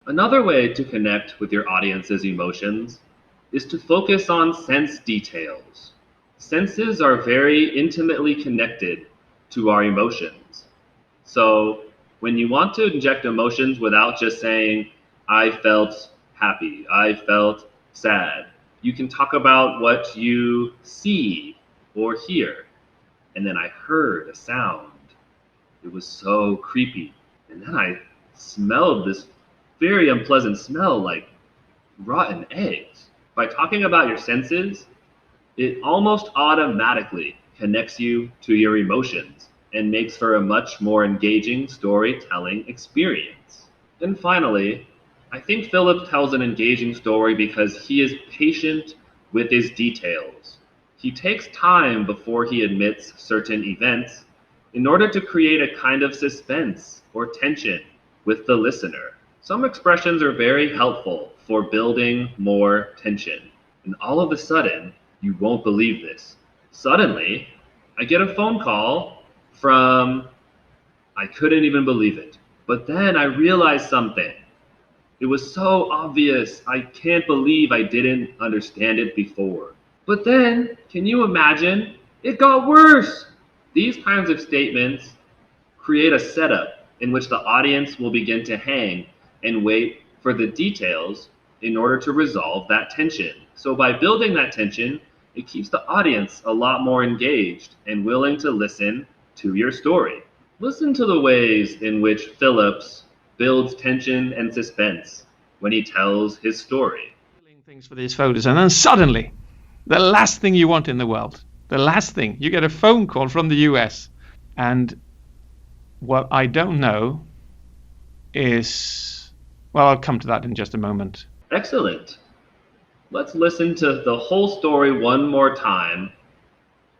Another way to connect with your audience's emotions is to focus on sense details. Senses are very intimately connected to our emotions. So when you want to inject emotions without just saying, I felt happy, I felt sad, you can talk about what you see or hear. And then I heard a sound. It was so creepy. And then I smelled this very unpleasant smell like rotten eggs. By talking about your senses, it almost automatically connects you to your emotions and makes for a much more engaging storytelling experience. And finally, I think Philip tells an engaging story because he is patient with his details. He takes time before he admits certain events in order to create a kind of suspense or tension with the listener. Some expressions are very helpful for building more tension. And all of a sudden, you won't believe this. Suddenly, I get a phone call from, I couldn't even believe it. But then I realized something. It was so obvious. I can't believe I didn't understand it before. But then, can you imagine? It got worse. These kinds of statements create a setup in which the audience will begin to hang and wait for the details in order to resolve that tension. So by building that tension, it keeps the audience a lot more engaged and willing to listen to your story. Listen to the ways in which Phillips builds tension and suspense when he tells his story. Things for these photos, and then suddenly, the last thing you want in the world, the last thing, you get a phone call from the US. And what I don't know is, well, I'll come to that in just a moment. Excellent. Let's listen to the whole story one more time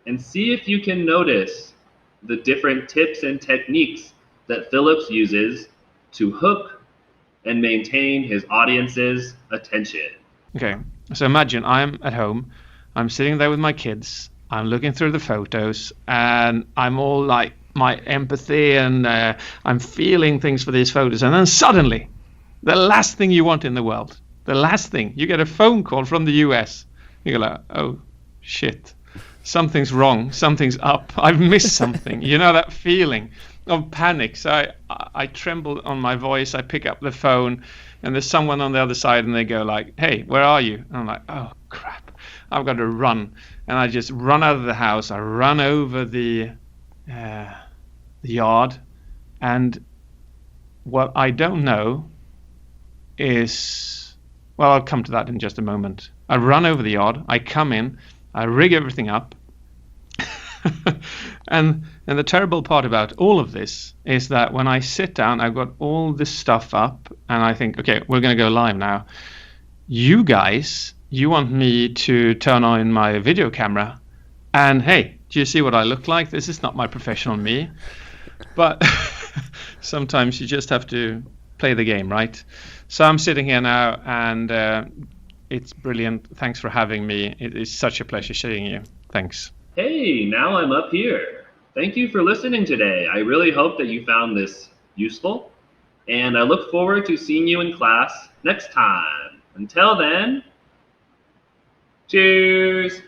and see if you can notice the different tips and techniques that Phillips uses to hook and maintain his audience's attention. Okay, so imagine I'm at home, I'm sitting there with my kids, I'm looking through the photos, and I'm all like my empathy, and I'm feeling things for these photos, and then suddenly, the last thing you want in the world, the last thing, you get a phone call from the US. You go like, oh shit, something's wrong, something's up, I've missed something. You know that feeling of panic. So I tremble on my voice, I pick up the phone, and there's someone on the other side, and they go like, hey, where are you? And I'm like, oh crap, I've got to run. And I just run out of the house, I run over the yard, and what I don't know is, well, I'll come to that in just a moment. I run over the yard, I come in, I rig everything up. and the terrible part about all of this is that when I sit down, I've got all this stuff up, and I think, okay, we're going to go live now. You guys, you want me to turn on my video camera, and hey, do you see what I look like? This is not my professional me. But sometimes you just have to play the game, right? So I'm sitting here now, and it's brilliant. Thanks for having me. It is such a pleasure seeing you. Thanks. Hey, now I'm up here. Thank you for listening today. I really hope that you found this useful, and I look forward to seeing you in class next time. Until then, cheers!